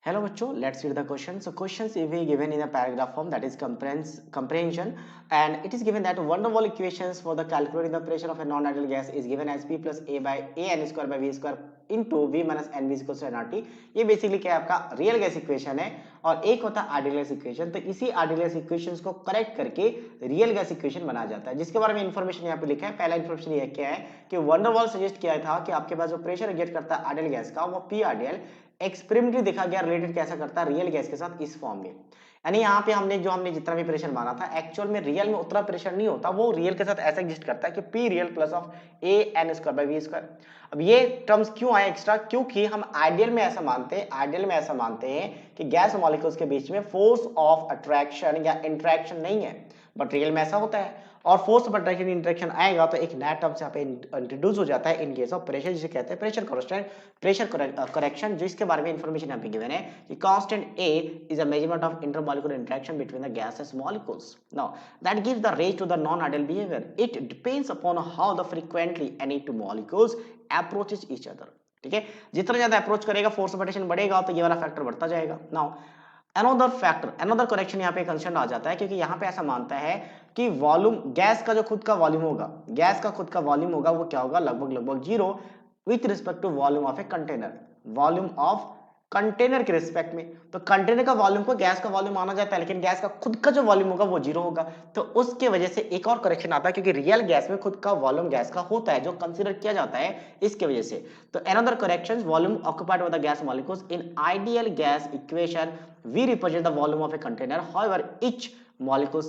Hello बच्चों, let's read the question. So questions will be given in a paragraph form, that is comprehension, and it is given that van der Waals equations for the calculating the pressure of a non-ideal gas is given as P plus A by A n square by V square into V minus N V equals to nRT. ये basically क्या है आपका real gas equation है और एक होता है ideal gas equation. तो इसी आइडियल गैस इक्वेशंस को करेक्ट करके रियल गैस इक्वेशन बनाया जाता है, जिसके बारे में इन्फॉर्मेशन यहाँ पे लिखा है। पहला इन्फॉर्मेशन ये क्या है कि van der Waals सजेस्ट किया था कि आपके पास जो प्रेशर गेट करता है आइडियल गैस का वो पी आइडियल एक्सपेरिमेंटली देखा गया रिलेटेड कैसा करता है रियल गैस के साथ इस फॉर्म में। यानी यहाँ पे हमने जितना भी प्रेशर माना था एक्चुअल में रियल में उतना प्रेशर नहीं होता, वो रियल के साथ ऐसा एग्जिस्ट करता है कि p real plus of a n square by v square. अब ये टर्म्स क्यों आए एक्स्ट्रा, क्योंकि हम आइडियल में ऐसा मानते हैं कि गैस मॉलिक्यूल्स के बीच में फोर्स ऑफ अट्रैक्शन या इंट्रैक्शन नहीं है, बट रियल में ऐसा होता है। और फोर्स ऑफ अट्रैक्शन इंटरेक्शन आएगा तो एक नया टर्म्स यहाँ पे इंट्रोड्यूस हो जाता है इन केस ऑफ प्रेशर, जिसे कहते हैं प्रेशर कांस्टेंट, प्रेशर करेक्शन, जिसके बारे में इंफॉर्मेशन यहाँ पे गिवन है कि constant A is a measurement of intermolecular interaction between the gaseous molecules. Now that gives the range to the non-ideal behavior. It depends upon how the frequently any two molecules approaches each other. ठीक है, जितना ज्यादा approach करेगा force of attraction बढ़ेगा तो ये वाला factor बढ़ता जाएगा। नाउ अनदर करेक्शन यहाँ पे कंसर्न आ जाता है, क्योंकि यहाँ पे ऐसा मानता है कि वॉल्यूम गैस का जो खुद का वॉल्यूम होगा वो क्या होगा, लगभग zero with respect to volume of a container, volume of container के रिस्पेक्ट में। तो कंटेनर का वॉल्यूम को गैस का वॉल्यूम माना जाता है, लेकिन गैस का खुद का जो वॉल्यूम होगा वो जीरो होगा। तो उसके वजह से एक और करेक्शन आता है, क्योंकि रियल गैस में खुद का वॉल्यूम गैस का होता है जो कंसीडर किया जाता है इसके वजह से। तो another correction, volume occupied by the gas molecules in ideal gas equation we represent the volume of a container. However, each molecule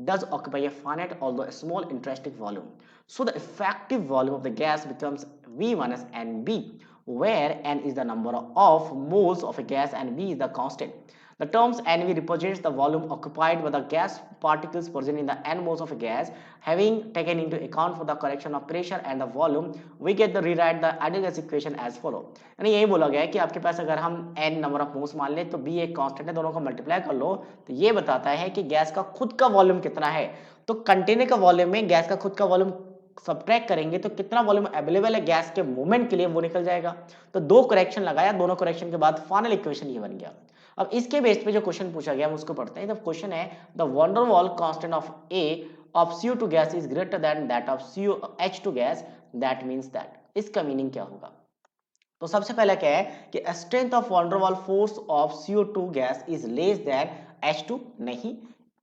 does occupy a finite although a small intrinsic volume. So the effective volume of the gas becomes V minus NB, where N is the number of moles of a gas and B is the constant. The terms NV represents the volume occupied by the gas particles present in the N moles of a gas. Having taken into account for the correction of pressure and the volume, we get the rewrite the ideal gas equation as follow. यानी यही बोला गया है कि आपके पास अगर हम n number of moles मान ले तो B एक कांस्टेंट है, दोनों को मल्टीप्लाई कर लो तो ये बताता है कि गैस का खुद का वॉल्यूम कितना है। तो कंटेनर का वॉल्यूम में गैस का खुद का वॉल्यूम सब्ट्रैक्ट करेंगे तो कितना वॉल्यूम अवेलेबल है गैस के मूवमेंट के लिए वो निकल जाएगा। तो दो करेक्शन लगाया, दोनों करेक्शन के बाद फाइनल इक्वेशन ये बन गया। अब इसके बेस पे जो क्वेश्चन पूछा गया हम उसको पढ़ते हैं। द क्वेश्चन है the van der Waals constant of A of CO2 gas is greater than that of H2 gas, that means that, इसका मीनिंग क्या होगा। तो सबसे पहले क्या है कि strength of van der Waals force of CO2 gas is less than H2, नहीं,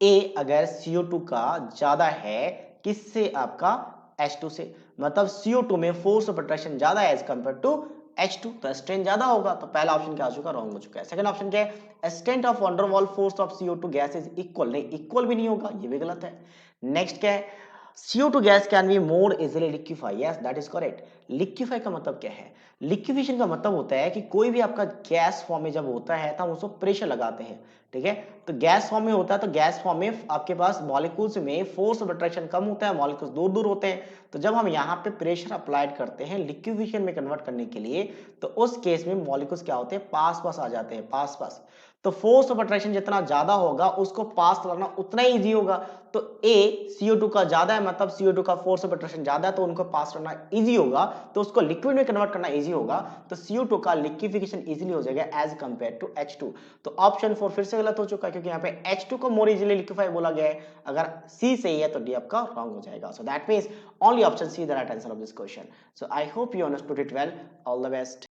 A अगर CO2 का ज्यादा है किससे, आपका H2 से, मतलब CO2 में फोर्स ऑफ अट्रैक्शन ज्यादा है एज कंपेयर टू H2, तो स्ट्रेंथ ज्यादा होगा। तो पहला ऑप्शन क्या आ चुका, रॉन्ग हो चुका है। सेकंड ऑप्शन क्या है, strength of van der Waals force of CO2 gas is equal, नहीं इक्वल भी नहीं होगा, ये भी गलत है। नेक्स्ट क्या है, CO2 gas can be more easily liquefy, yes that is correct। Liquefy का मतलब क्या है, लिक्विफिकेशन का मतलब होता है कि कोई भी आपका गैस फॉर्म में जब होता है तो हम उसको प्रेशर लगाते हैं, ठीक है। तो गैस फॉर्म में होता है तो गैस फॉर्म में आपके पास मॉलिक्यूल्स में फोर्स ऑफ अट्रैक्शन कम होता है, मॉलिक्यूल्स दूर दूर होते हैं। तो जब हम यहाँ पे प्रेशर अप्लाइड करते हैं लिक्विफिकेशन में कन्वर्ट करने के लिए, तो उस केस में मॉलिक्यूल्स क्या होते हैं, पास पास आ जाते हैं, पास पास। तो फोर्स ऑफ अट्रैक्शन जितना ज्यादा होगा उसको पास करना उतना ही इजी होगा। तो A CO2 का ज्यादा है, मतलब CO2 का फोर्स ऑफ अट्रैक्शन ज्यादा है तो उनको पास करना इजी होगा, तो उसको लिक्विड में कन्वर्ट करना इजी होगा। तो CO2 का लिक्विफिकेशन इजीली हो जाएगा एज कंपेयर टू H2। तो ऑप्शन 4 फिर से गलत हो चुका है, क्योंकि यहाँ पे H2 को मोर इजीली लिक्विफाई बोला गया है। अगर C सही है तो D आपका रॉन्ग हो जाएगा। So that means only option C the right answer of this question. So I hope you understood it well. All the best.